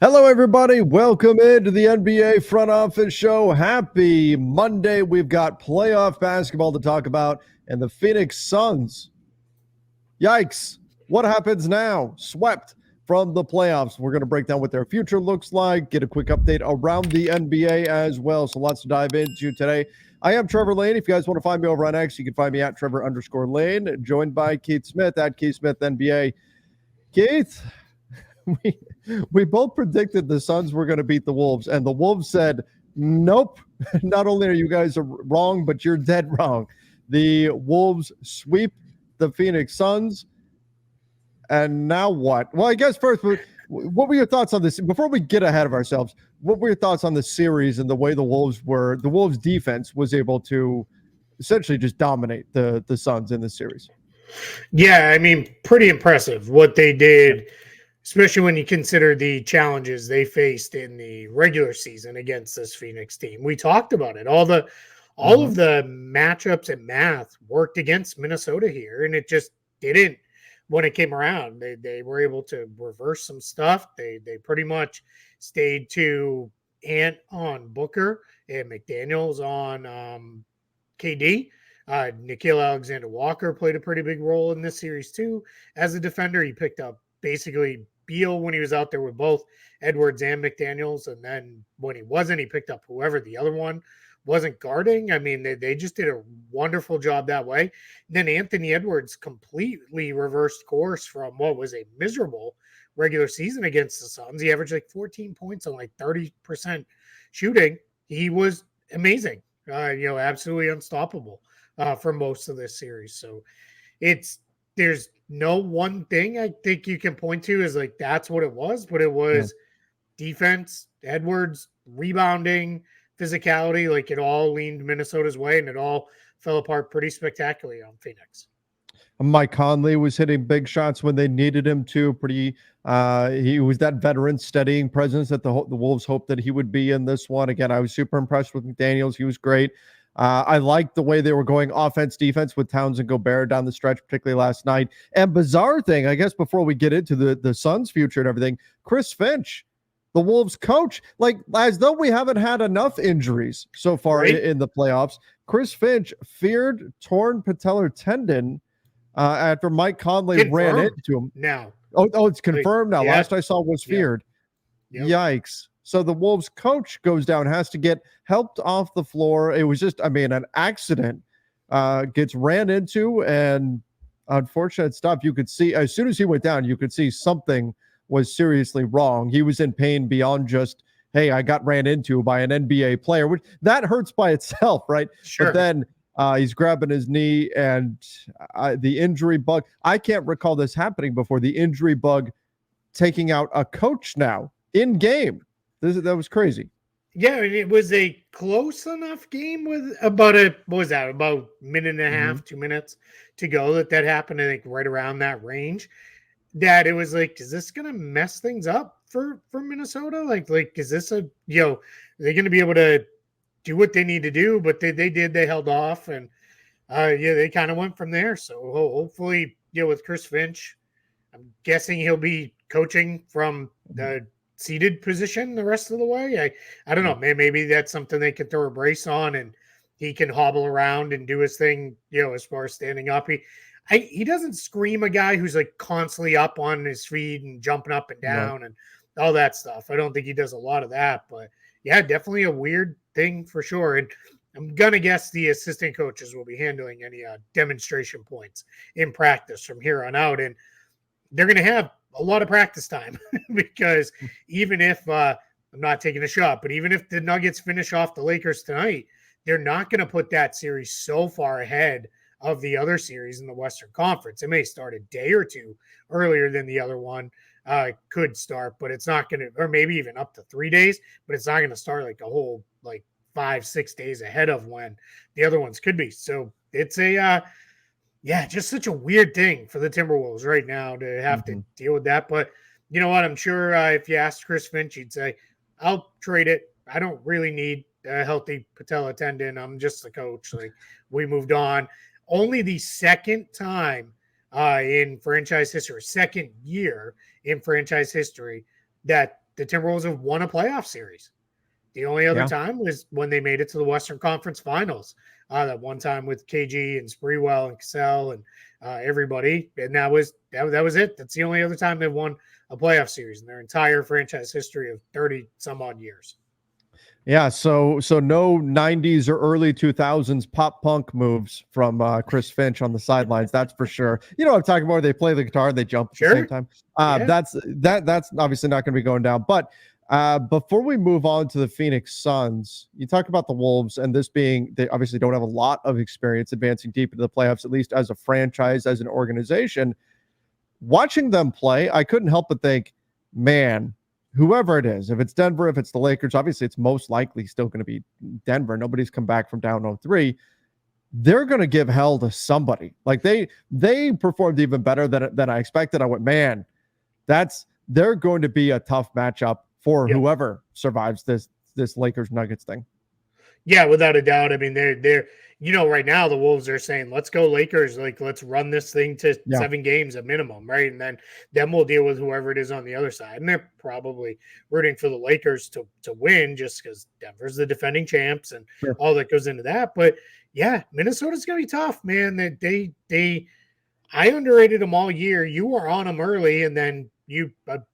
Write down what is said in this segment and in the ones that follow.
Hello, everybody. Welcome into the NBA Front Office Show. Happy Monday. We've got playoff basketball to talk about, and the Phoenix Suns. Yikes. What happens now? Swept from the playoffs. We're going to break down what their future looks like, get a quick update around the NBA as well. So lots to dive into today. I am Trevor Lane. If you guys want to find me over on X, you can find me at Trevor_Lane, joined by Keith Smith at Keith Smith NBA. Keith, we both predicted the Suns were going to beat the Wolves, and the Wolves said, nope, not only are you guys wrong, but you're dead wrong. The Wolves sweep the Phoenix Suns, and now what? Well, I guess first, what were your thoughts on this? Before we get ahead of ourselves, what were your thoughts on the series and the way the Wolves defense was able to essentially just dominate the Suns in this series? Yeah, I mean, pretty impressive what they did, especially when you consider the challenges they faced in the regular season against this Phoenix team. We talked about it. All of the matchups and math worked against Minnesota here, and it just didn't when it came around. They were able to reverse some stuff. They pretty much stayed to Ant on Booker and McDaniels on KD. Nickeil Alexander-Walker played a pretty big role in this series too. As a defender, he picked up basically Beal when he was out there with both Edwards and McDaniels, and then when he wasn't, he picked up whoever the other one wasn't guarding. I mean, they just did a wonderful job that way. And then Anthony Edwards completely reversed course from what was a miserable regular season against the Suns. He averaged like 14 points on like 30% shooting. He was amazing, absolutely unstoppable for most of this series. So there's no one thing I think you can point to as like that's what it was, but it was defense, Edwards, rebounding, physicality, like it all leaned Minnesota's way, and it all fell apart pretty spectacularly on Phoenix. Mike Conley was hitting big shots when they needed him to. He was that veteran steadying presence that the Wolves hoped that he would be in this one. Again, I was super impressed with McDaniels. He was great. I liked the way they were going offense, defense with Towns and Gobert down the stretch, particularly last night. And bizarre thing, I guess, before we get into the Suns' future and everything, Chris Finch, the Wolves coach, like as though we haven't had enough injuries so far in the playoffs. Chris Finch feared torn patellar tendon after Mike Conley ran into him. Now. Oh, it's confirmed now. Yeah. Last I saw was feared. Yep. Yikes. So the Wolves coach goes down, has to get helped off the floor. It was just, an accident, gets ran into, and unfortunate stuff. You could see, as soon as he went down, you could see something was seriously wrong. He was in pain beyond just, hey, I got ran into by an NBA player, which that hurts by itself, right? Sure. But then he's grabbing his knee, and the injury bug, I can't recall this happening before, the injury bug taking out a coach now in game. That was crazy. Yeah, it was a close enough game with about a minute and a half, 2 minutes to go that happened. I think right around that range. That it was like, is this going to mess things up for Minnesota? Like is this they're going to be able to do what they need to do? But they held off, and they kind of went from there. So hopefully, with Chris Finch, I'm guessing he'll be coaching from the seated position the rest of the way. I don't know. Maybe that's something they can throw a brace on, and he can hobble around and do his thing, as far as standing up. He doesn't scream a guy who's like constantly up on his feet and jumping up and down and all that stuff. I don't think he does a lot of that, but yeah, definitely a weird thing for sure. And I'm going to guess the assistant coaches will be handling any demonstration points in practice from here on out. And they're going to have a lot of practice time because even if I'm not taking a shot, but even if the Nuggets finish off the Lakers tonight, they're not going to put that series so far ahead of the other series in the Western Conference. It may start a day or two earlier than the other one could start, but it's not going to, or maybe even up to 3 days, but it's not going to start like a whole 5-6 days ahead of when the other ones could be. So it's just such a weird thing for the Timberwolves right now to have to deal with that. But you know what? I'm sure if you asked Chris Finch, he'd say, I'll trade it. I don't really need a healthy patella tendon. I'm just the coach. We moved on. Only the second time in franchise history, second year in franchise history, that the Timberwolves have won a playoff series. The only other time was when they made it to the Western Conference Finals. That one time with KG and Sprewell and Cassell and everybody, and that was it. That's the only other time they've won a playoff series in their entire franchise history of 30 some odd years. Yeah, so no 90s or early 2000s pop punk moves from Chris Finch on the sidelines. That's for sure. You know what I'm talking about? They play the guitar, they jump at the same time. That's obviously not going to be going down. But before we move on to the Phoenix Suns, you talk about the Wolves and this being, they obviously don't have a lot of experience advancing deep into the playoffs, at least as a franchise, as an organization. Watching them play, I couldn't help but think, man, whoever it is, if it's Denver, if it's the Lakers, obviously it's most likely still going to be Denver. Nobody's come back from down 0-3. They're going to give hell to somebody. Like they performed even better than I expected. I went, man, they're going to be a tough matchup for whoever survives this Lakers Nuggets thing. Yeah, without a doubt. I mean, they're right now the Wolves are saying, let's go Lakers. Like, let's run this thing to 7 games at minimum, right? And then we'll deal with whoever it is on the other side. And they're probably rooting for the Lakers to win just because Denver's the defending champs and all that goes into that. But yeah, Minnesota's going to be tough, man. I underrated them all year. You were on them early, and then you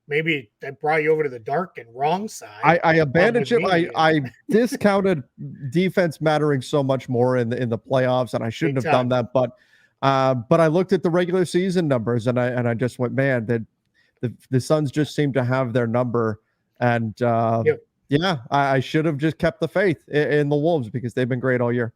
maybe that brought you over to the dark and wrong side. I abandoned him. I discounted defense mattering so much more in the playoffs, and I shouldn't have done that. But I looked at the regular season numbers, and I just went, man, that the Suns just seem to have their number, and I should have just kept the faith in the Wolves because they've been great all year.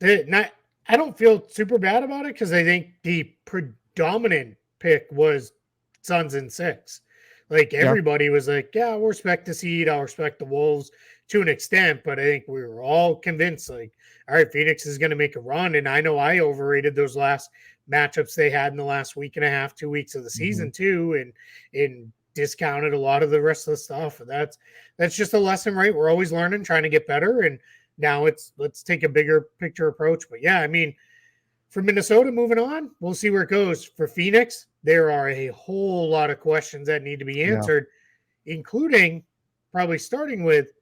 I don't feel super bad about it because I think the predominant pick was Suns in 6. Like everybody was like, yeah, we'll respect the seed. I'll respect the Wolves to an extent, but I think we were all convinced like, all right, Phoenix is going to make a run. And I know I overrated those last matchups they had in the last week and a half, 2 weeks of the season too, and discounted a lot of the rest of the stuff. And that's just a lesson, right? We're always learning, trying to get better. And now let's take a bigger picture approach. But yeah, I mean, for Minnesota moving on, we'll see where it goes. For Phoenix, there are a whole lot of questions that need to be answered, including probably starting with,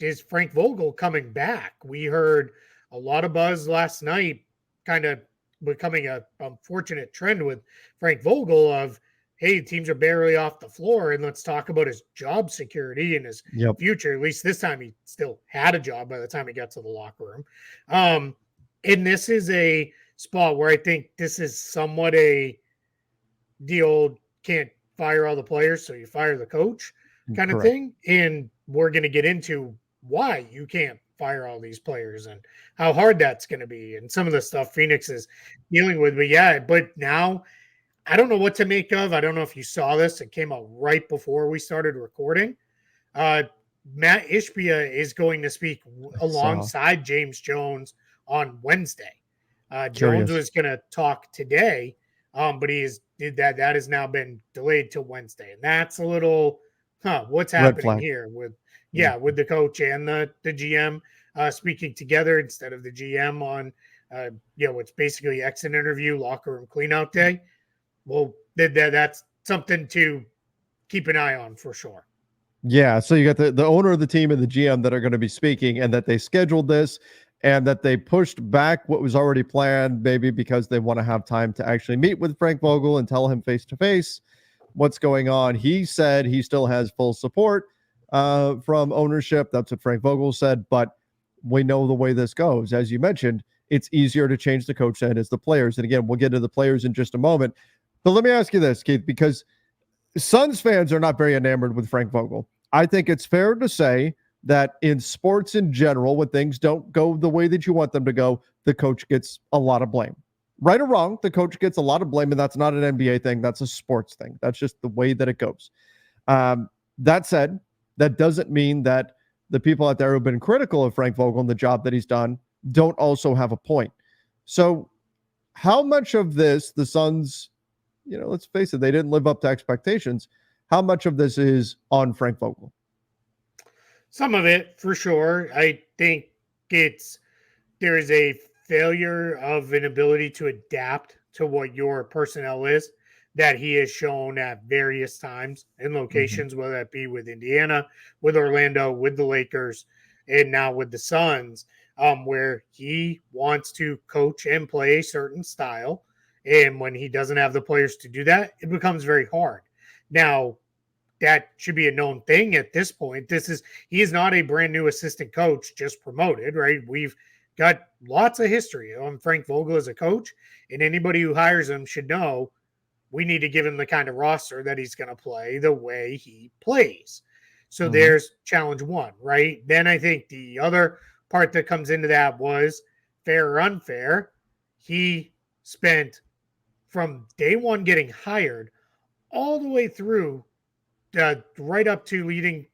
is Frank Vogel coming back? We heard a lot of buzz last night, kind of becoming a unfortunate trend with Frank Vogel of, hey, teams are barely off the floor, and let's talk about his job security and his future. At least this time he still had a job by the time he got to the locker room. And this is a spot where I think this is somewhat the old can't fire all the players, so you fire the coach kind of thing. And we're going to get into why you can't fire all these players and how hard that's going to be and some of the stuff Phoenix is dealing with. But now I don't know what to make of. I don't know if you saw this. It came out right before we started recording. Matt Ishbia is going to speak alongside James Jones on Wednesday. Jones was going to talk today, but that has now been delayed to Wednesday. And that's a little, what's happening here with the coach and the GM speaking together instead of the GM on, what's basically exit interview, locker room cleanout day. Well, that's something to keep an eye on for sure. Yeah, so you got the owner of the team and the GM that are going to be speaking, and that they scheduled this and that they pushed back what was already planned, maybe because they want to have time to actually meet with Frank Vogel and tell him face-to-face what's going on. He said he still has full support from ownership. That's what Frank Vogel said, but we know the way this goes. As you mentioned, it's easier to change the coach than it is the players. And again, we'll get to the players in just a moment. But let me ask you this, Keith, because Suns fans are not very enamored with Frank Vogel. I think it's fair to say that in sports in general, when things don't go the way that you want them to go, the coach gets a lot of blame. Right or wrong, the coach gets a lot of blame, and that's not an NBA thing. That's a sports thing. That's just the way that it goes. That said, that doesn't mean that the people out there who have been critical of Frank Vogel and the job that he's done don't also have a point. So how much of this, the Suns, let's face it, they didn't live up to expectations. How much of this is on Frank Vogel? Some of it, for sure. I think there is a failure of an ability to adapt to what your personnel is. that he has shown at various times and locations, whether that be with Indiana, with Orlando, with the Lakers, and now with the Suns, where he wants to coach and play a certain style. And when he doesn't have the players to do that, it becomes very hard. Now, that should be a known thing at this point. He is not a brand new assistant coach just promoted, right? We've got lots of history on Frank Vogel as a coach, and anybody who hires him should know we need to give him the kind of roster that he's going to play the way he plays. So there's challenge one, right? Then I think the other part that comes into that was fair or unfair. He spent from day one getting hired all the way through right up to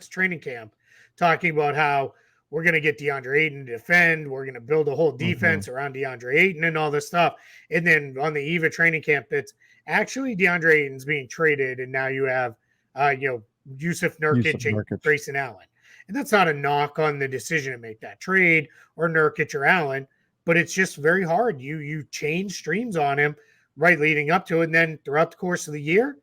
training camp, talking about how we're going to get DeAndre Ayton to defend. We're going to build a whole defense around DeAndre Ayton and all this stuff. And then on the eve of training camp, it's actually DeAndre Ayton's being traded. And now you have, Yusuf Nurkic and Grayson Allen. And that's not a knock on the decision to make that trade or Nurkic or Allen, but it's just very hard. You change streams on him right leading up to it. And then throughout the course of the year,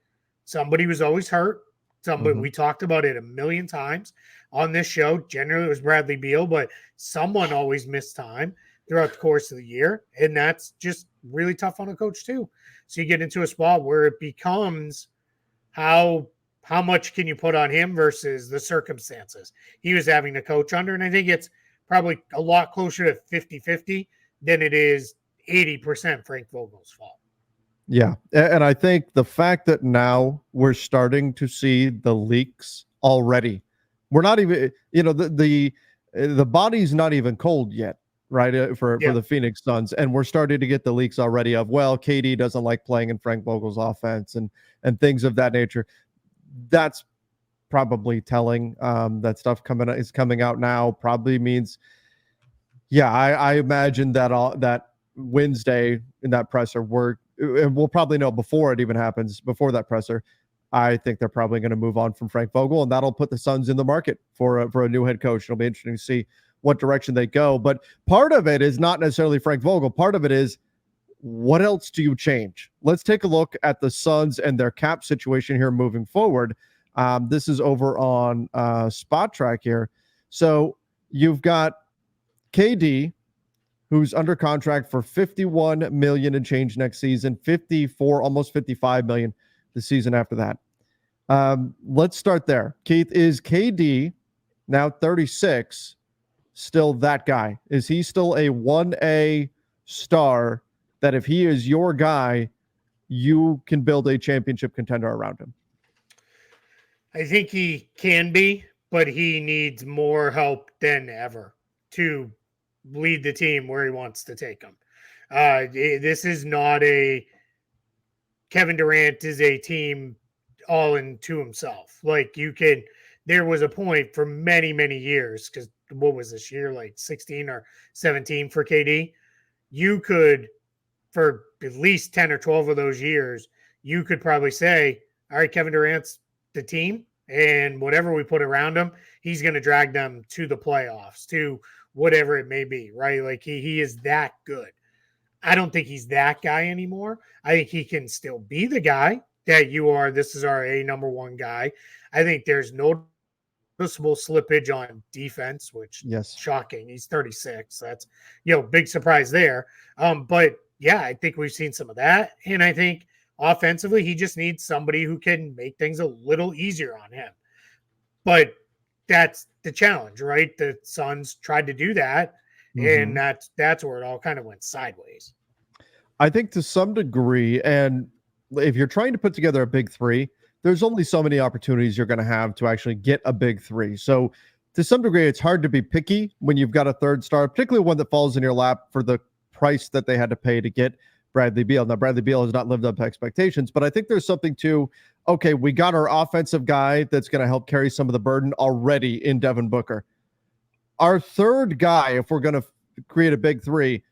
somebody was always hurt. Somebody we talked about it a million times on this show. Generally, it was Bradley Beal, but someone always missed time throughout the course of the year, and that's just really tough on a coach too. So you get into a spot where it becomes how much can you put on him versus the circumstances he was having to coach under, and I think it's probably a lot closer to 50-50 than it is 80% Frank Vogel's fault. Yeah. And I think the fact that now we're starting to see the leaks already, we're not even, the body's not even cold yet, right? For the Phoenix Suns. And we're starting to get the leaks already of, well, KD doesn't like playing in Frank Vogel's offense and things of that nature. That's probably telling. That stuff is coming out now probably means, I imagine that Wednesday in that presser and we'll probably know before it even happens, before that presser. I think they're probably going to move on from Frank Vogel, and that'll put the Suns in the market for a new head coach. It'll be interesting to see what direction they go. But part of it is not necessarily Frank Vogel. Part of it is, what else do you change? Let's take a look at the Suns and their cap situation here moving forward. This is over on Spot Track here. So you've got KD, who's under contract for $51 million and change next season, 54, almost $55 million the season after that. Let's start there. Keith, is KD, now 36, still that guy? Is he still a 1A star that if he is your guy, you can build a championship contender around him? I think he can be, but he needs more help than ever to lead the team where he wants to take them. This is not a Kevin Durant is a team all into himself. Like there was a point for many, many years, because what was this year, like 16 or 17 for KD? You could, for at least 10 or 12 of those years, you could probably say, all right, Kevin Durant's the team, and whatever we put around him, he's going to drag them to the playoffs, to whatever it may be, right? Like he is that good. I don't think he's that guy anymore. I think he can still be the guy that you are. This is our number one guy. I think there's noticeable slippage on defense, which shocking. He's 36. That's, big surprise there. But yeah, I think we've seen some of that. And I think offensively, he just needs somebody who can make things a little easier on him. But that's the challenge, right? The Suns tried to do that, and that's where it all kind of went sideways. I think to some degree, and if you're trying to put together a big three, there's only so many opportunities you're going to have to actually get a big three. So to some degree, it's hard to be picky when you've got a third star, particularly one that falls in your lap for the price that they had to pay to get Bradley Beal. Now, Bradley Beal has not lived up to expectations, but I think there's something to, okay, we got our offensive guy that's going to help carry some of the burden already in Devin Booker. Our third guy, if we're going to create a big three,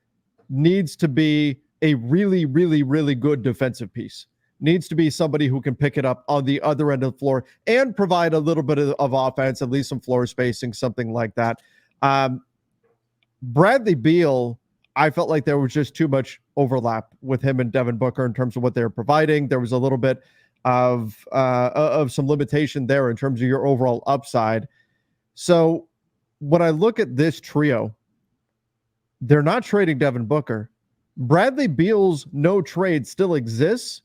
needs to be a really, really, really good defensive piece. Needs to be somebody who can pick it up on the other end of the floor and provide a little bit of offense, at least some floor spacing, something like that. Bradley Beal, I felt like there was just too much overlap with him and Devin Booker in terms of what they were providing. There was a little bit of some limitation there in terms of your overall upside. So when I look at this trio, they're not trading Devin Booker. Bradley Beal's no trade still exists,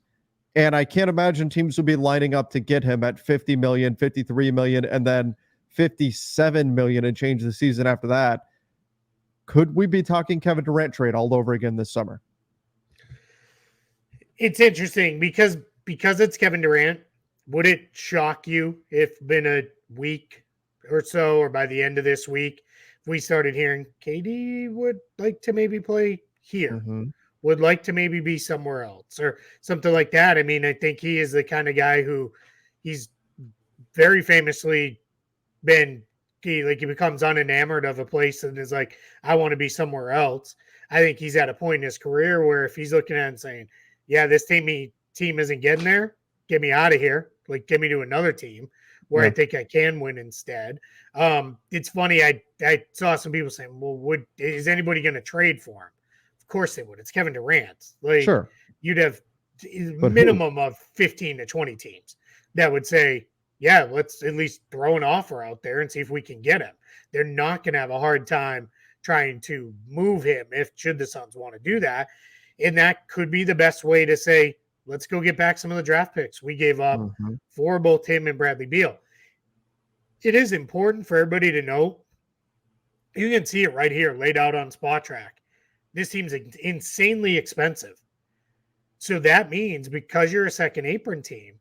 and I can't imagine teams would be lining up to get him at 50 million, 53 million, and then 57 million and change the season after that. Could we be talking Kevin Durant trade all over again this summer? It's interesting because it's Kevin Durant. Would it shock you if in a week or so, or by the end of this week, if we started hearing KD would like to maybe play here, would like to maybe be somewhere else or something like that? I mean, I think he is the kind of guy who he's very famously been he becomes unenamored of a place and is like, I want to be somewhere else. I think he's at a point in his career where if he's looking at it and saying, yeah, this team isn't getting there, get me out of here. Like, get me to another team where I think I can win instead. It's funny. I saw some people saying, well, is anybody going to trade for him? Of course they would. It's Kevin Durant. Like, sure. You'd have minimum of 15 to 20 teams that would say, yeah, let's at least throw an offer out there and see if we can get him. They're not going to have a hard time trying to move him should the Suns want to do that. And that could be the best way to say, let's go get back some of the draft picks we gave up for both him and Bradley Beal. It is important for everybody to know. You can see it right here laid out on Spot Track. This team's insanely expensive. So that means because you're a second apron team,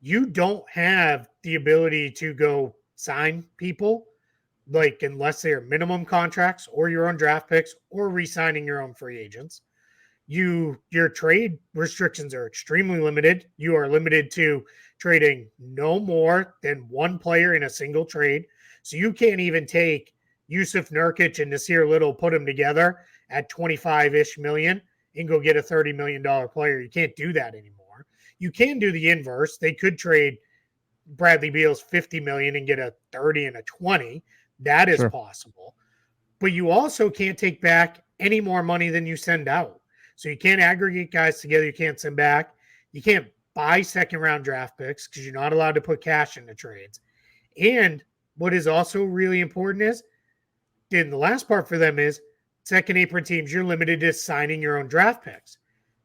you don't have the ability to go sign people, like unless they are minimum contracts or your own draft picks or re-signing your own free agents. Your trade restrictions are extremely limited. You are limited to trading no more than one player in a single trade. So you can't even take Yusuf Nurkic and Nasir Little, put them together at 25-ish million and go get a $30 million player. You can't do that anymore. You can do the inverse. They could trade Bradley Beal's 50 million and get a 30 and a 20. That is possible. But you also can't take back any more money than you send out. So you can't aggregate guys together. You can't send back. You can't buy second round draft picks because you're not allowed to put cash into trades. And what is also really important is, and the last part for them is, second apron teams, you're limited to signing your own draft picks.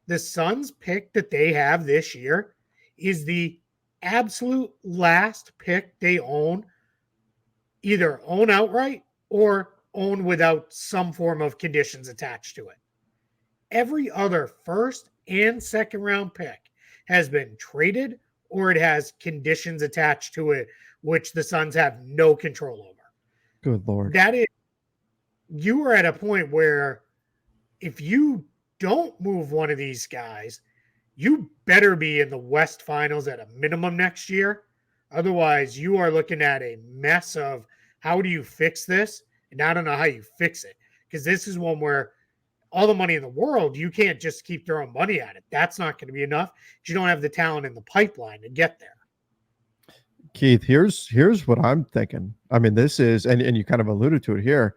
The Suns pick that they have this year is the absolute last pick they own, either own outright or own without some form of conditions attached to it. Every other first and second round pick has been traded or it has conditions attached to it, which the Suns have no control over. Good Lord. That is, you are at a point where if you don't move one of these guys, you better be in the West Finals at a minimum next year. Otherwise, you are looking at a mess of how do you fix this? And I don't know how you fix it, because this is one where all the money in the world, you can't just keep throwing money at it. That's not going to be enough. You don't have the talent in the pipeline to get there. Keith, here's what I'm thinking. I mean, this is, and you kind of alluded to it here.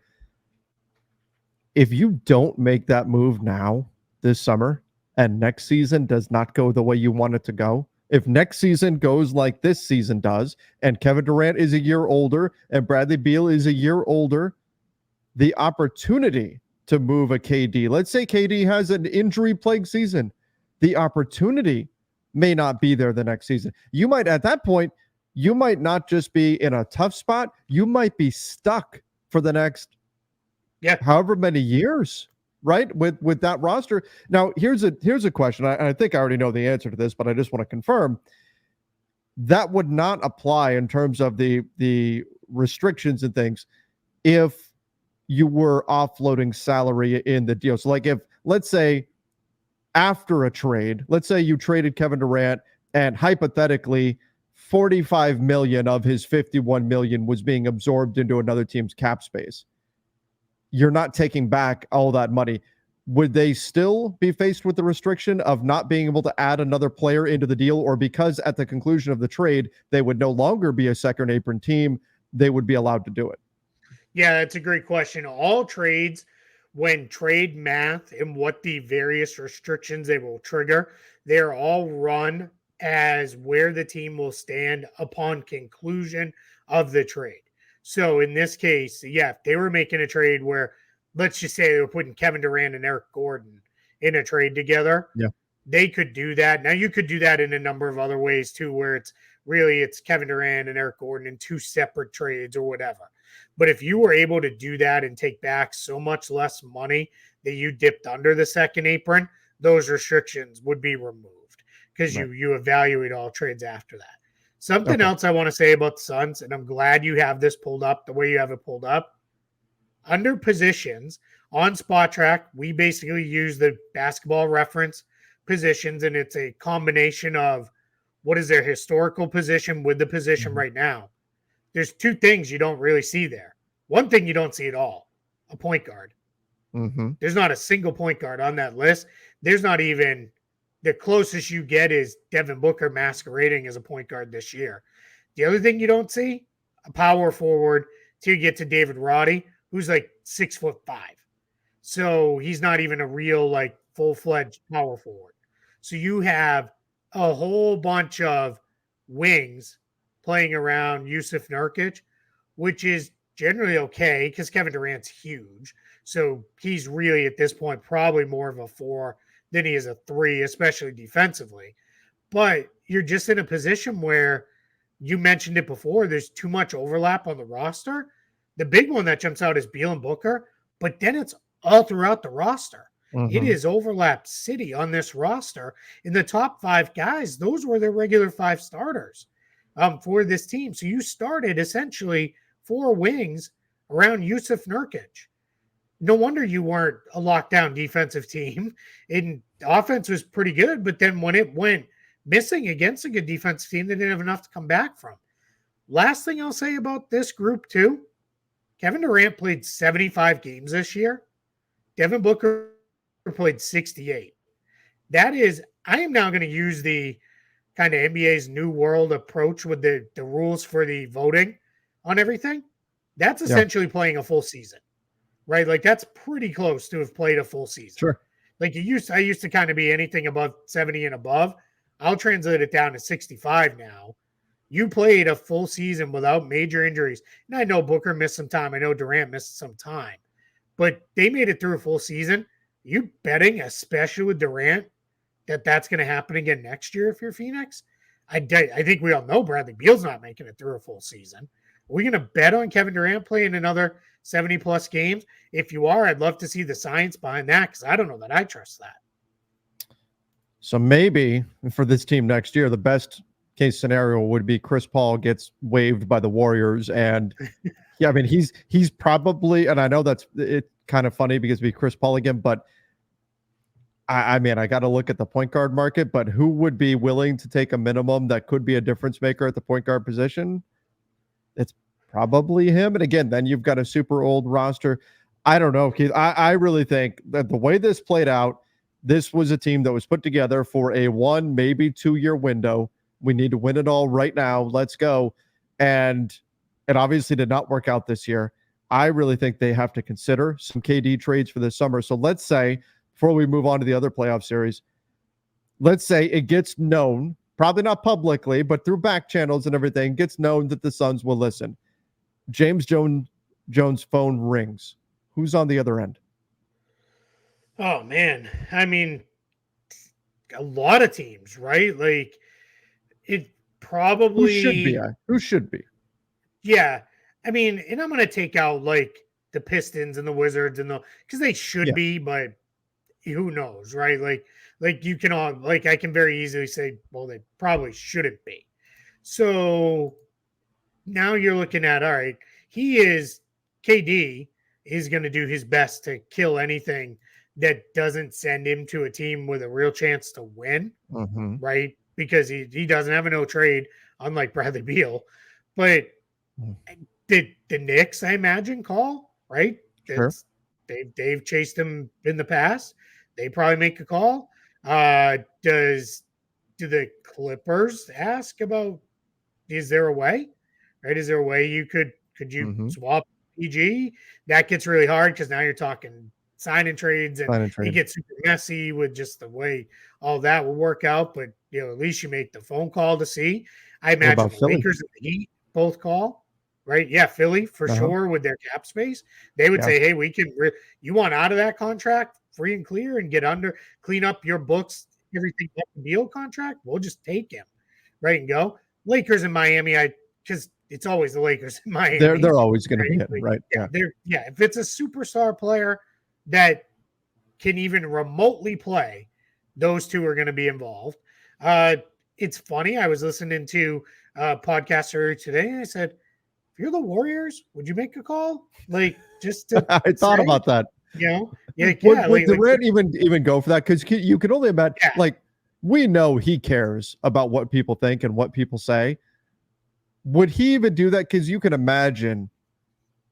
If you don't make that move now, this summer, and next season does not go the way you want it to go, if next season goes like this season does, and Kevin Durant is a year older and Bradley Beal is a year older, the opportunity to move a KD, let's say KD has an injury-plagued season, the opportunity may not be there the next season. You might, at that point, you might not just be in a tough spot, you might be stuck for the next however many years, right? With that roster. Now, here's a question. I think I already know the answer to this, but I just want to confirm. That would not apply in terms of the restrictions and things if you were offloading salary in the deal. So like if, let's say, after a trade, let's say you traded Kevin Durant and hypothetically 45 million of his 51 million was being absorbed into another team's cap space. You're not taking back all that money. Would they still be faced with the restriction of not being able to add another player into the deal, or because at the conclusion of the trade, they would no longer be a second apron team, they would be allowed to do it? Yeah, that's a great question. All trades when trade math and what the various restrictions they will trigger, they're all run as where the team will stand upon conclusion of the trade. So in this case, yeah, if they were making a trade where, let's just say they were putting Kevin Durant and Eric Gordon in a trade together, Yeah. they could do that. Now you could do that in a number of other ways too, where it's Kevin Durant and Eric Gordon in two separate trades or whatever. But if you were able to do that and take back so much less money that you dipped under the second apron, those restrictions would be removed because Right. you evaluate all trades after that. Something Okay. else I want to say about the Suns, and I'm glad you have this pulled up the way you have it pulled up. Under positions on Spot Track, we basically use the basketball reference positions, and it's a combination of what is their historical position with the position Mhm. right now. There's two things you don't really see there. One thing you don't see at all, a point guard. Mhm. There's not a single point guard on that list. There's not even the closest you get is Devin Booker masquerading as a point guard this year. The other thing you don't see, a power forward till you get to David Roddy, who's like 6'5". So he's not even a real like full-fledged power forward. So you have a whole bunch of wings playing around Yusuf Nurkic, which is generally okay because Kevin Durant's huge. So he's really at this point probably more of a 4 than he is a 3, especially defensively. But you're just in a position where you mentioned it before, there's too much overlap on the roster. The big one that jumps out is Beal and Booker, but then it's all throughout the roster. It Mhm. is overlap city on this roster. In the top 5 guys, those were their regular 5 starters for this team. So you started essentially 4 wings around Yusuf Nurkic. No wonder you weren't a lockdown defensive team. And offense was pretty good, but then when it went missing against a good defensive team, they didn't have enough to come back from. Last thing I'll say about this group, too, Kevin Durant played 75 games this year. Devin Booker played 68. That is, I am now going to use the kind of NBA's new world approach with the rules for the voting on everything. That's Yeah. essentially playing a full season, right? Like that's pretty close to have played a full season. Sure. Like I used to kind of be anything above 70 and above. I'll translate it down to 65 now. You played a full season without major injuries. And I know Booker missed some time. I know Durant missed some time, but they made it through a full season. You betting, especially with Durant, that that's going to happen again next year if you're Phoenix? I think we all know Bradley Beal's not making it through a full season. Are we going to bet on Kevin Durant playing another 70 plus games? If you are, I'd love to see the science behind that because I don't know that I trust that. So maybe for this team next year, the best case scenario would be Chris Paul gets waived by the Warriors. And yeah, I mean, he's probably, and I know that's it kind of funny because it'd be Chris Paul again, but I mean, I got to look at the point guard market, but who would be willing to take a minimum that could be a difference maker at the point guard position? It's probably him. And again, then you've got a super old roster. I don't know, Keith. I really think that the way this played out, this was a team that was put together for a 1, maybe 2-year window. We need to win it all right now. Let's go. And it obviously did not work out this year. I really think they have to consider some KD trades for this summer. So let's say, before we move on to the other playoff series, let's say it gets known, probably not publicly, but through back channels and everything, gets known that the Suns will listen. James Jones' phone rings. Who's on the other end? Oh man, I mean, a lot of teams, right? Like it Who should be? probably, Who should be? yeah. I mean, and I'm gonna take out like the Pistons and the Wizards and the because they should Yeah. be, but who knows, right? Like you can all like I can very easily say, well, they probably shouldn't be. So now you're looking at all right, he is KD is going to do his best to kill anything that doesn't send him to a team with a real chance to win, Mm-hmm. right? Because he doesn't have a no trade, unlike Bradley Beal. But the Knicks, I imagine, call, right? Sure. That's they've chased him in the past. They probably make a call. Do the Clippers ask about is there a way? Right? Is there a way you could you Mm-hmm. swap PG? That gets really hard because now you're talking signing trades, and Sign and it trade. gets super messy with just the way all that will work out. But at least you make the phone call to see. I What imagine about the Philly? Lakers and the Heat both call, right? Yeah, Philly for sure with their cap space. They would Yeah. say, "Hey, we can. You want out of that contract free and clear and clean up your books, everything up the Beal contract. We'll just take him, right, and go." Lakers in Miami, because it's always the Lakers in Miami. They're always going to be Right? in, right? Yeah. If it's a superstar player that can even remotely play, those two are going to be involved. It's funny. I was listening to a podcast earlier today, and I said, if you're the Warriors, would you make a call? Like, just to I thought say, about that. Would like, Durant even go for that? Because you can only imagine. yeah. Like, we know he cares about what people think and what people say. Would he even do that? Because you can imagine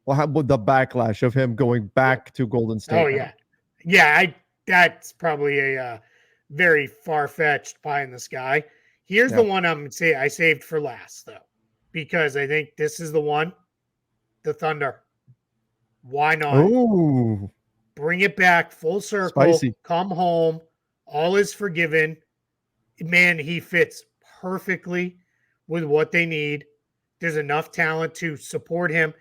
how would the backlash of him going back to Golden State. Oh yeah, that's probably a very far fetched pie in the sky. Here's the one I saved for last though, because I think this is the one. The Thunder. Why not? Oh, bring it back full circle. Spicy. Come home. All is forgiven. Man, he fits perfectly with what they need. There's enough talent to support him.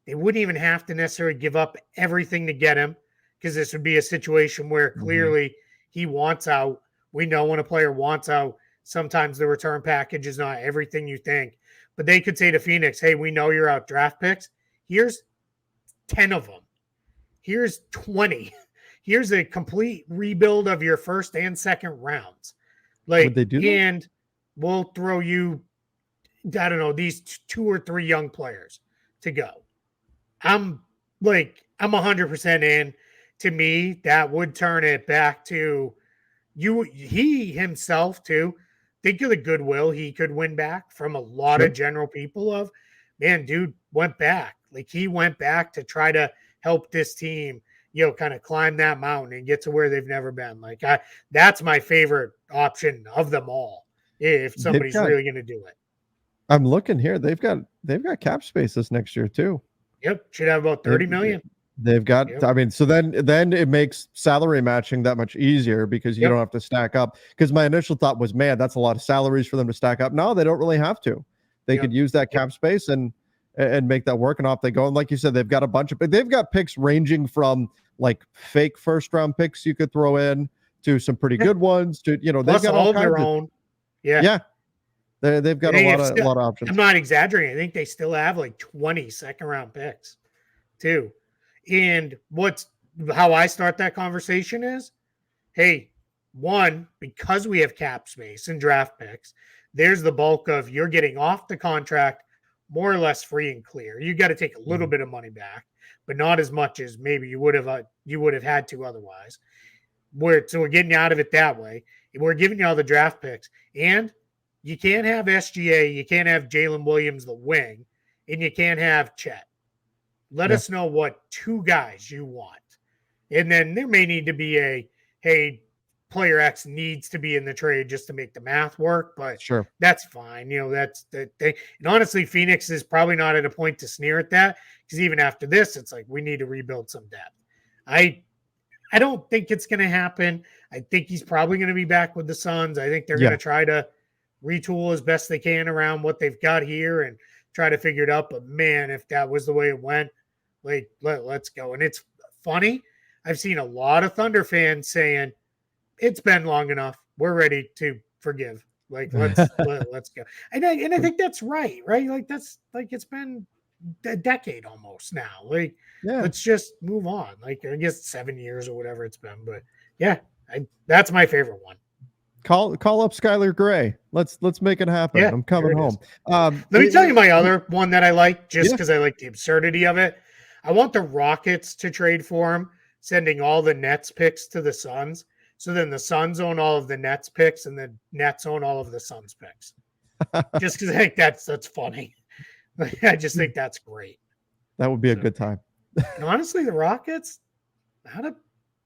They wouldn't even have to necessarily give up everything to get him, because this would be a situation where clearly he wants out. We know when a player wants out, sometimes the return package is not everything you think. But they could say to Phoenix, hey, we know you're out draft picks. Here's 10 of them. Here's 20. Here's a complete rebuild of your first and second rounds. Would they do that? And we'll throw you, I don't know, these 2 or 3 young players to go. I'm 100% in. To me, that would turn it back to he himself too. Think of the goodwill he could win back from a lot of general people of, man, dude went back. Like, he went back to try to help this team, kind of climb that mountain and get to where they've never been. Like, that's my favorite option of them all, if somebody's really going to do it. I'm looking here. They've got cap space this next year too. Yep, should have about 30 million. They've got, I mean, so then it makes salary matching that much easier, because you don't have to stack up. Because my initial thought was, man, that's a lot of salaries for them to stack up. No, they don't really have to. They could use that cap space and make that work, and off they go. And like you said, they've got a bunch of, they've got picks ranging from like fake first round picks you could throw in to some pretty good ones to, they've got all their own. Yeah. They've got a lot of options. I'm not exaggerating. I think they still have like 20 second round picks too. And how I start that conversation is, hey, one, because we have cap space and draft picks, there's the bulk of you're getting off the contract more or less free and clear. You got to take a little bit of money back, but not as much as maybe you would have had to otherwise. So we're getting out of it that way. We're giving you all the draft picks, and you can't have SGA, you can't have Jalen Williams, the wing, and you can't have Chet. Let us know what 2 guys you want. And then there may need to be hey, player X needs to be in the trade just to make the math work, but that's fine. That's the thing. And honestly, Phoenix is probably not at a point to sneer at that, because even after this, it's like, we need to rebuild some depth. I don't think it's going to happen. I think he's probably going to be back with the Suns. I think they're going to try to retool as best they can around what they've got here and try to figure it out. But man, if that was the way it went, let's go. And it's funny. I've seen a lot of Thunder fans saying, it's been long enough. We're ready to forgive. Let's go. And I think that's right? Like, that's like, it's been a decade almost now. Let's just move on. Like, I guess 7 years or whatever it's been. But that's my favorite one. Call up Skylar Gray. Let's make it happen. I'm coming home. Let me tell you my other one that I like, just because I like the absurdity of it. I want the Rockets to trade for him, sending all the Nets picks to the Suns. So then the Suns own all of the Nets picks, and the Nets own all of the Suns picks. Just because I think that's funny. I just think that's great. That would be a good time. And honestly, the Rockets, not a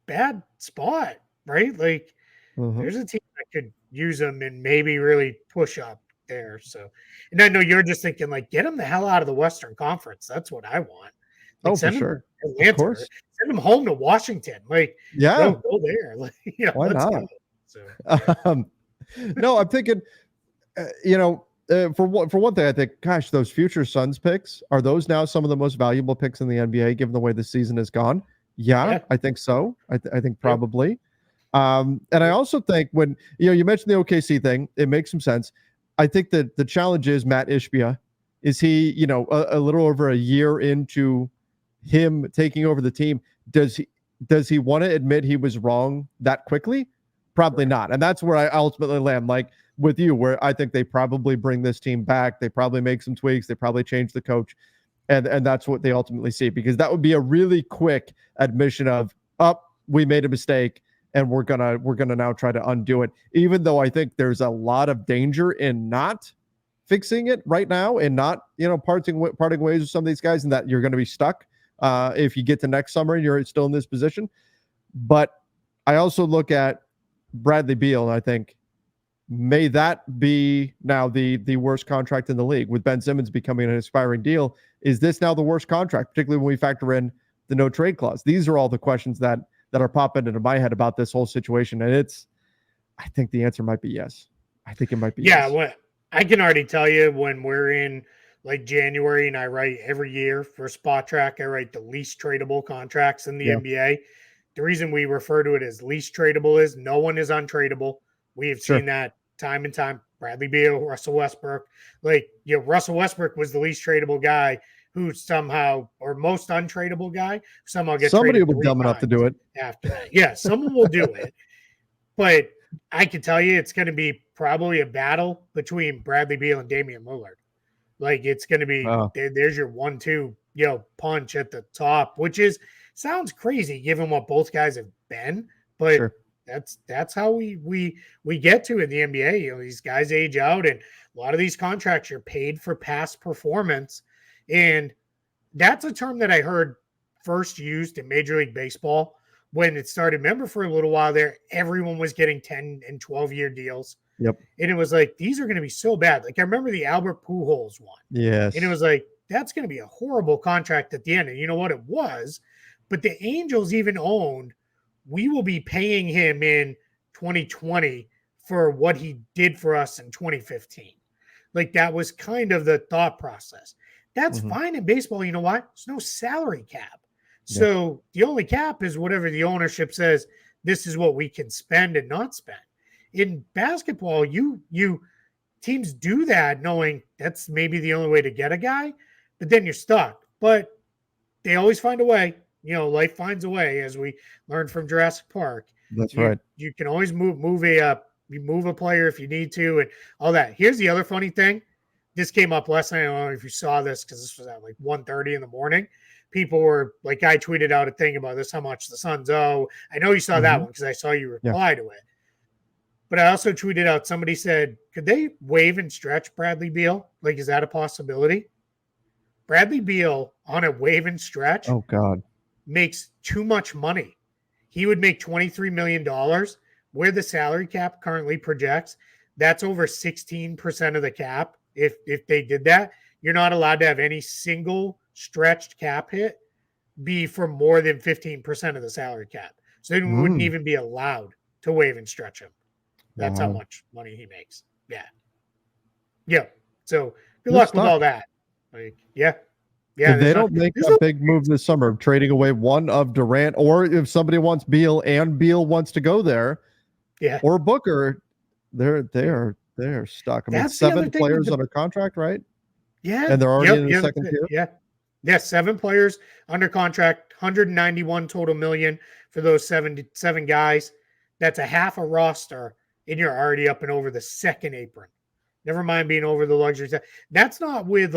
bad spot, right? Like, there's a team that could use them and maybe really push up there. So, and I know you're just thinking, like, get them the hell out of the Western Conference. That's what I want. Like Oh, for send him sure. to Of Atlanta, or course. send him home to Washington. Like Yeah. go there. Like Why let's not? go. So yeah. Um, no, I'm thinking, for one thing, I think, gosh, those future Suns picks, are those now some of the most valuable picks in the NBA given the way the season has gone? Yeah, Yeah. I think so. I think Yep. probably. And I Yep. also think when you mentioned the OKC thing, it makes some sense. I think that the challenge is Matt Ishbia. Is he, a little over a year into him taking over the team? Does he want to admit he was wrong that quickly? Probably Right. not. And that's where I ultimately land. Like with you, where I think they probably bring this team back. They probably make some tweaks. They probably change the coach, and that's what they ultimately see, because that would be a really quick admission of, we made a mistake and we're gonna now try to undo it. Even though I think there's a lot of danger in not fixing it right now and not parting ways with some of these guys, and that you're going to be stuck if you get to next summer and you're still in this position. But I also look at Bradley Beal, and I think, may that be now the worst contract in the league, with Ben Simmons becoming an expiring deal? Is this now the worst contract, particularly when we factor in the no trade clause? These are all the questions that are popping into my head about this whole situation, and I think the answer might be yes. I think it might be Yeah, yes. well, I can already tell you when we're in like January, and I write every year for Spot Track, I write the least tradable contracts in the Yeah, NBA. The reason we refer to it as least tradable is no one is untradeable. We have seen sure. that time and time. Bradley Beal, Russell Westbrook. Like, Russell Westbrook was the least tradable guy who somehow, or most untradeable guy, somehow get Somebody traded was three dumb enough to times do it. after that. Yeah, someone will do it. But I can tell you it's going to be probably a battle between Bradley Beal and Damian Lillard. Like it's going to be there's your 1-2 punch at the top, which sounds crazy given what both guys have been, but Sure. that's how we get to in the NBA. These guys age out, and a lot of these contracts you're paid for past performance, and that's a term that I heard first used in Major League Baseball when it started. Remember, for a little while there, everyone was getting 10 and 12-year deals. Yep. And it was like, these are going to be so bad. Like, I remember the Albert Pujols one. Yes. And it was like, that's going to be a horrible contract at the end. And you know what? It was. But the Angels even owned, we will be paying him in 2020 for what he did for us in 2015. Like, that was kind of the thought process. That's fine in baseball. You know why? There's no salary cap. Yeah. So the only cap is whatever the ownership says, this is what we can spend and not spend. In basketball, you teams do that knowing that's maybe the only way to get a guy, but then you're stuck. But they always find a way. Life finds a way, as we learned from Jurassic Park. That's right. You can always move a player if you need to, and all that. Here's the other funny thing. This came up last night. I don't know if you saw this, because this was at like 1:30 in the morning. People were like, I tweeted out a thing about this, how much the Suns owe. I know you saw that one because I saw you reply to it. But I also tweeted out, somebody said, could they waive and stretch Bradley Beal? Like, is that a possibility? Bradley Beal on a waive and stretch makes too much money. He would make $23 million, where the salary cap currently projects. That's over 16% of the cap. If they did that, you're not allowed to have any single stretched cap hit be for more than 15% of the salary cap. So they wouldn't even be allowed to waive and stretch him. That's how much money he makes. Yeah. Yeah. So good luck with all that. Like, yeah. If they don't make a big move this summer, trading away one of Durant, or if somebody wants Beal and Beal wants to go there, or Booker, they're stuck. I mean, that's 7 players under contract, right? Yeah. And they're already in the second tier. Yeah. Yeah. 7 players under contract, 191 total million for those seven guys. That's a half a roster, and you're already up and over the second apron. Never mind being over the luxury. That's not with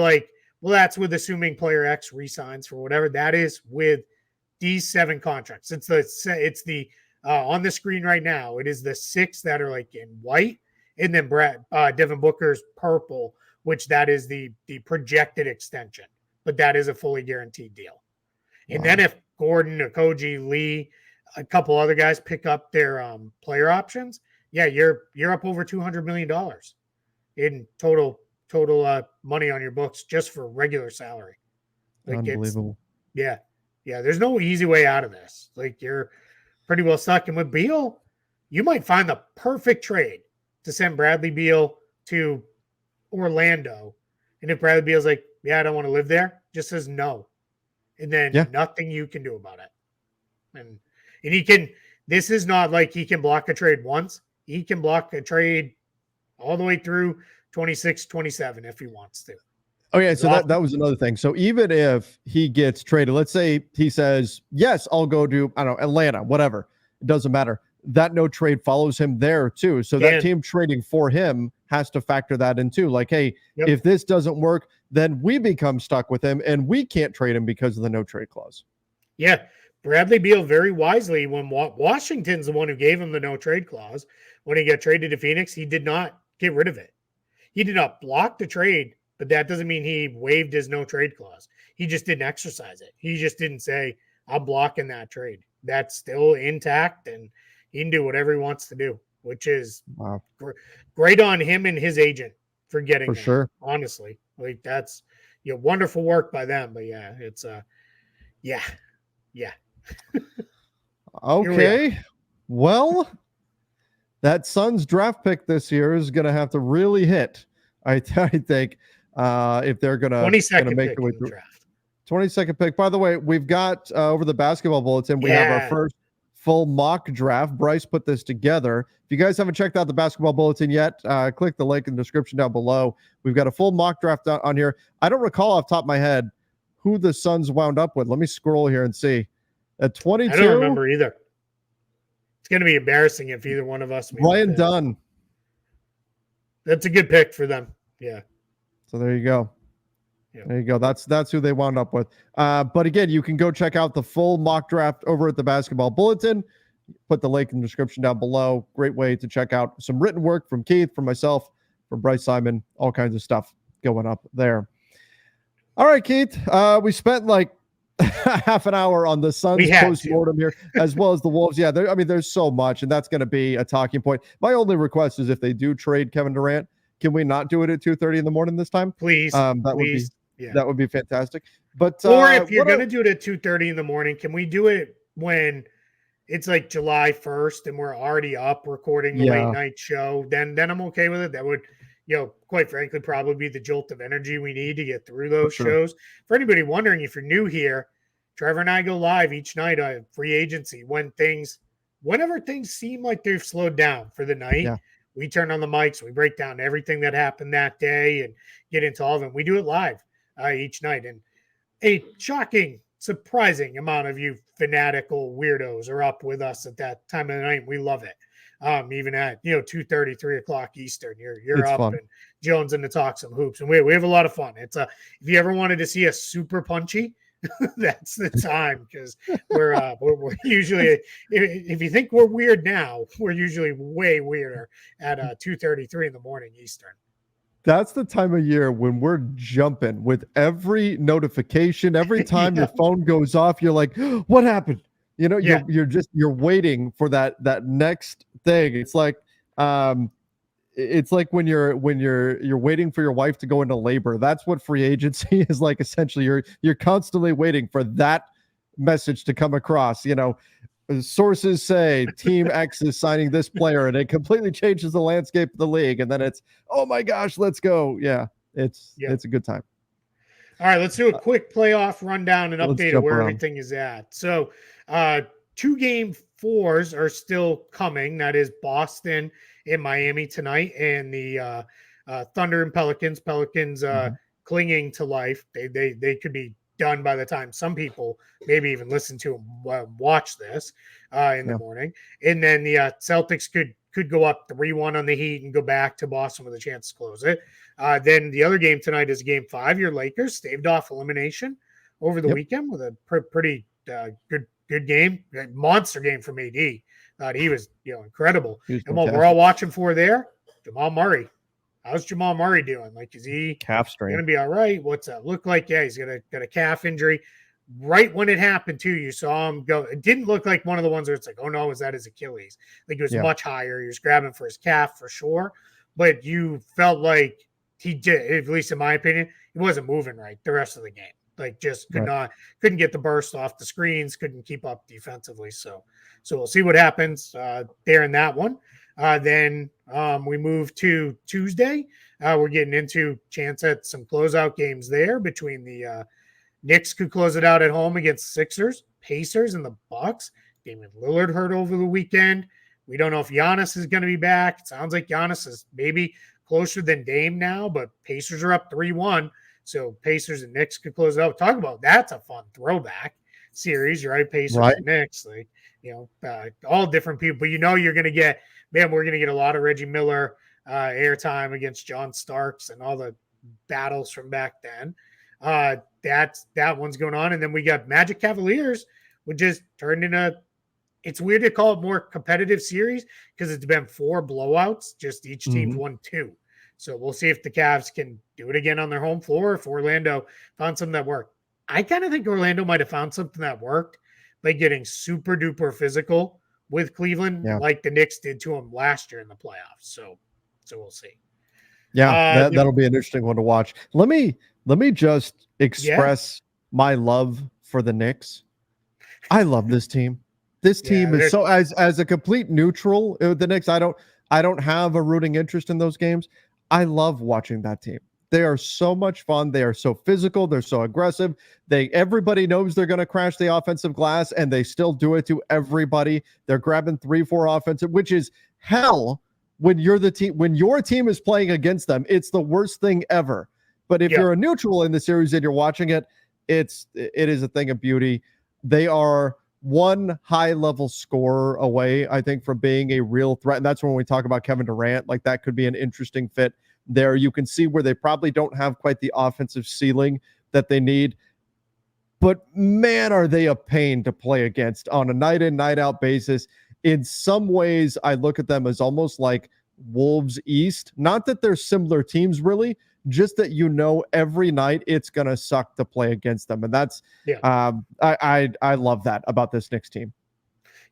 that's with assuming player X resigns for whatever. That is with these 7 contracts. It's the on the screen right now. It is the 6 that are like in white, and then Devin Booker's purple, which that is the projected extension, but that is a fully guaranteed deal. And then if Gordon, Okogie, Lee, a couple other guys pick up their player options, you're up over $200 million in total money on your books just for regular salary. Like, unbelievable. Yeah. Yeah. There's no easy way out of this. Like, you're pretty well stuck. And with Beal, you might find the perfect trade to send Bradley Beal to Orlando. And if Bradley Beal's like, yeah, I don't want to live there, just says no. And Yeah. then nothing you can do about it. And he can, this is not like he can block a trade once. He can block a trade all the way through 26, 27 if he wants to. Okay, so that was another thing. So even if he gets traded, let's say he says, yes, I'll go to, I don't know, Atlanta, whatever. It doesn't matter. That no trade follows him there too. So that team trading for him has to factor that in too. Like, hey, if this doesn't work, then we become stuck with him and we can't trade him because of the no trade clause. Yeah. Bradley Beal very wisely, when Washington's the one who gave him the no trade clause, when he got traded to Phoenix, he did not get rid of it. He did not block the trade, but that doesn't mean he waived his no trade clause. He just didn't exercise it. He just didn't say, I'm blocking that trade. That's still intact, and he can do whatever he wants to do, which is great on him and his agent for getting that, sure. Honestly, like, that's wonderful work by them. But yeah, it's yeah. Okay. Well, that Suns draft pick this year is going to have to really hit. I think if they're going to make their way through. Draft. 22nd pick. By the way, we've got over the basketball bulletin, we have our first full mock draft. Bryce put this together. If you guys haven't checked out the basketball bulletin yet, click the link in the description down below. We've got a full mock draft on here. I don't recall off the top of my head who the Suns wound up with. Let me scroll here and see. At 22, I don't remember either. It's going to be embarrassing if either one of us. Ryan Dunn. That's a good pick for them. Yeah. So there you go. There you go. That's who they wound up with. But again, you can go check out the full mock draft over at the basketball bulletin. Put the link in the description down below. Great way to check out some written work from Keith, from myself, from Bryce Simon, all kinds of stuff going up there. All right, Keith. We spent like half an hour on the Suns post-mortem here, as well as the Wolves. Yeah, there's so much, and that's going to be a talking point. My only request is if they do trade Kevin Durant, can we not do it at 2:30 in the morning this time? Please. That would be fantastic. But or if you're going to do it at 2:30 in the morning, can we do it when it's like July 1st and we're already up recording the late night show? Then I'm okay with it. That would, quite frankly, probably be the jolt of energy we need to get through those shows. For anybody wondering, if you're new here, Trevor and I go live each night on free agency whenever things seem like they've slowed down for the night. Yeah. We turn on the mics, we break down everything that happened that day and get into all of them. We do it live each night. And a shocking, surprising amount of you fanatical weirdos are up with us at that time of the night. We love it. Even at 2:30, 3 o'clock Eastern, you're up fun. And Jones and to talk some hoops, and we have a lot of fun. It's if you ever wanted to see us super punchy, that's the time, because we're usually, if you think we're weird now, we're usually way weirder at 2:30, 3 in the morning Eastern. That's the time of year when we're jumping with every notification. Every time your phone goes off, you're like, what happened? You're waiting for that next thing. It's like when you're waiting for your wife to go into labor. That's what free agency is like. Essentially, you're constantly waiting for that message to come across. Sources say Team X is signing this player, and it completely changes the landscape of the league. And then it's, oh my gosh, let's go. Yeah, it's a good time. All right, let's do a quick playoff rundown and update of where everything is at. So 2 game 4s are still coming. That is Boston and Miami tonight, and the Thunder and Pelicans. Pelicans clinging to life. They could be done by the time some people maybe even listen to them watch this in the morning. And then the Celtics could go up 3-1 on the Heat and go back to Boston with a chance to close it. Then the other game tonight is game 5. Your Lakers staved off elimination over the weekend with a pretty good game, monster game from AD. He was incredible. And what we're all watching for there, Jamal Murray. How's Jamal Murray doing? Like, is he calf strain going to be all right? What's that look like? Yeah, he's got a calf injury. Right when it happened to you, saw him go. It didn't look like one of the ones where it's like, oh no, is that his Achilles? Like, it was much higher. He was grabbing for his calf for sure, but you felt like he did, at least in my opinion, he wasn't moving right the rest of the game. Like just Right. couldn't get the burst off the screens, couldn't keep up defensively. So we'll see what happens there in that one. Then we move to Tuesday. We're getting into chance at some closeout games there between the Knicks could close it out at home against Sixers, Pacers, and the Bucks. Damian Lillard hurt over the weekend. We don't know if Giannis is going to be back. It sounds like Giannis is maybe closer than Dame now, but Pacers are up 3-1. So Pacers and Knicks could close it out. Talk about that's a fun throwback series, right? Pacers Right. and Knicks, like all different people. But you're going to get, man, we're going to get a lot of Reggie Miller airtime against John Starks and all the battles from back then. That one's going on, and then we got Magic Cavaliers, which just turned into. It's weird to call it more competitive series because it's been 4 blowouts. Just each team's won 2. So we'll see if the Cavs can do it again on their home floor. If Orlando found something that worked, I kind of think Orlando might have found something that worked by getting super duper physical with Cleveland, like the Knicks did to them last year in the playoffs. So we'll see. Yeah, that'll be an interesting one to watch. Let me just express my love for the Knicks. I love this team. This team is so as a complete neutral. The Knicks, I don't have a rooting interest in those games. I love watching that team. They are so much fun. They are so physical. They're so aggressive. Everybody knows they're going to crash the offensive glass, and they still do it to everybody. They're grabbing 3-4 offensive, which is hell when you're the team. When your team is playing against them, it's the worst thing ever. But if you're a neutral in the series and you're watching it, it is a thing of beauty. They are one high-level scorer away, I think, from being a real threat. And that's when we talk about Kevin Durant. Like, that could be an interesting fit there. You can see where they probably don't have quite the offensive ceiling that they need. But, man, are they a pain to play against on a night-in, night-out basis. In some ways, I look at them as almost like Wolves East. Not that they're similar teams, really, just that every night it's going to suck to play against them. And that's I love that about this Knicks team.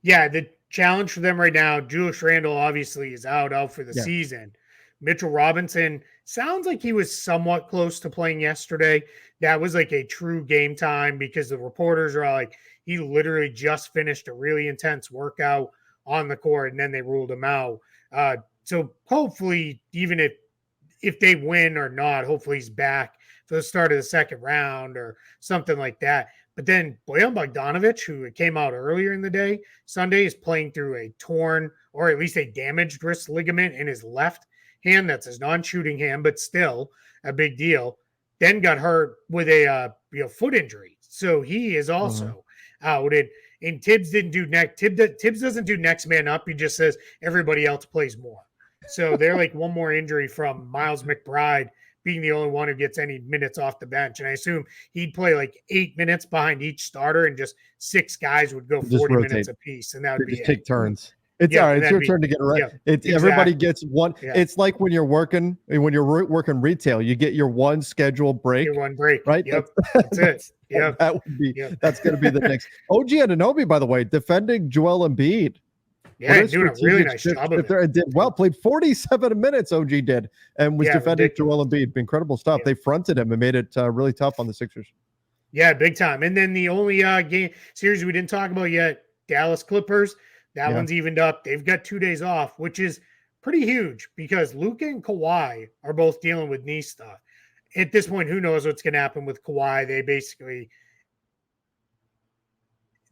Yeah, the challenge for them right now, Julius Randle obviously is out for the season. Mitchell Robinson sounds like he was somewhat close to playing yesterday. That was like a true game time because the reporters are like, he literally just finished a really intense workout on the court and then they ruled him out. So hopefully, even if they win or not, hopefully he's back for the start of the second round or something like that. But then Bojan Bogdanovic, who came out earlier in the day, Sunday, is playing through a torn or at least a damaged wrist ligament in his left hand. That's his non-shooting hand, but still a big deal. Then got hurt with a foot injury. So he is also out. And Tibbs didn't do Tibbs doesn't do next man up. He just says everybody else plays more. So they're like one more injury from Miles McBride being the only one who gets any minutes off the bench. And I assume he'd play like 8 minutes behind each starter and just 6 guys would go 40 minutes apiece. And that would be take turns. It's all right. It's your turn to get right. Everybody gets one. Yeah. It's like when you're working retail, you get your one scheduled break. Your one break, right? Yep. That's it. Yeah, that would be. Yep. That's going to be the next. OG Anunoby, by the way, defending Joel Embiid. Yeah, doing a really nice job of it. Did well, played 47 minutes. OG did, and was defending Joel Embiid. Incredible stuff. They fronted him and made it really tough on the Sixers. Yeah, big time. And then the only game series we didn't talk about yet, Dallas Clippers. That one's evened up. They've got 2 days off, which is pretty huge because Luka and Kawhi are both dealing with knee stuff. At this point, who knows what's going to happen with Kawhi?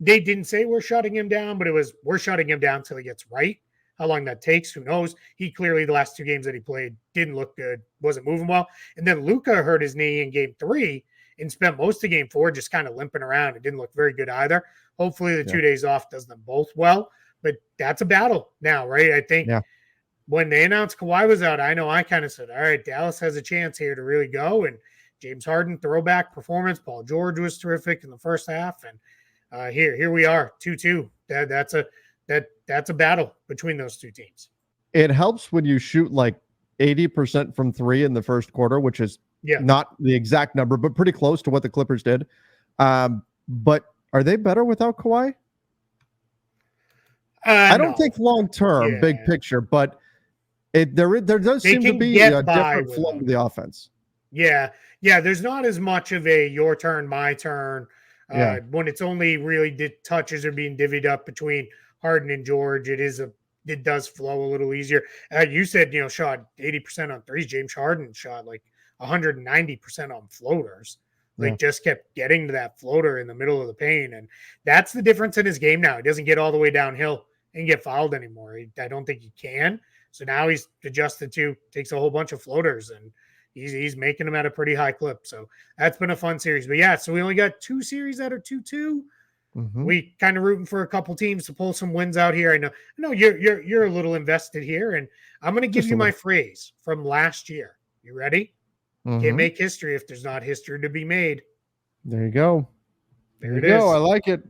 They didn't say we're shutting him down, but it was we're shutting him down until he gets right. How long that takes, who knows? He clearly, the last 2 games that he played, didn't look good, wasn't moving well. And then Luka hurt his knee in game 3 and spent most of game 4 just kind of limping around. It didn't look very good either. Hopefully the 2 days off does them both well. But that's a battle now, right? I think when they announced Kawhi was out, I know I kind of said, all right, Dallas has a chance here to really go. And James Harden, throwback performance. Paul George was terrific in the first half. And here we are, 2-2. That's a battle between those 2 teams. It helps when you shoot like 80% from 3 in the first quarter, which is not the exact number, but pretty close to what the Clippers did. But are they better without Kawhi? I don't think long-term, big picture, but there does seem to be a different flow to the offense. Yeah. Yeah, there's not as much of a your turn, my turn. Yeah. When it's only really touches are being divvied up between Harden and George, it does flow a little easier. You said, shot 80% on threes. James Harden shot like 190% on floaters. Yeah. Just kept getting to that floater in the middle of the paint. And that's the difference in his game now. He doesn't get all the way downhill and get fouled anymore. I don't think he can. So now he's adjusted to, takes a whole bunch of floaters, and he's making them at a pretty high clip. So that's been a fun series. But yeah, so we only got 2 series that are 2-2. Mm-hmm. We kind of rooting for a couple teams to pull some wins out here. I know you're a little invested here, and I'm going to give you my phrase from last year. You ready? Mm-hmm. Can't make history if there's not history to be made. There you go. There it is. I like it.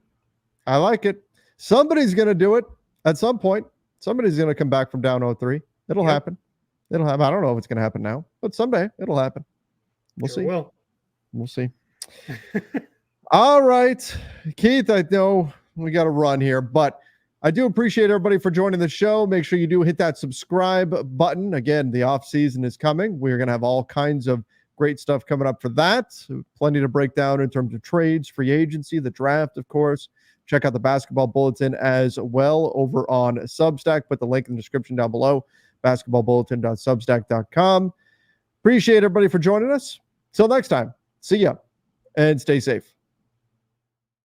I like it. Somebody's going to do it at some point. Somebody's going to come back from down 0-3. It'll happen. It'll happen. I don't know if it's going to happen now, but someday it'll happen. We'll see. We'll see. All right, Keith, I know we got to run here, but I do appreciate everybody for joining the show. Make sure you do hit that subscribe button. Again, the off season is coming. We're going to have all kinds of great stuff coming up for that. Plenty to break down in terms of trades, free agency, the draft, of course. Check out the basketball bulletin as well over on Substack. Put the link in the description down below, basketballbulletin.substack.com. Appreciate everybody for joining us. Till next time, see ya and stay safe.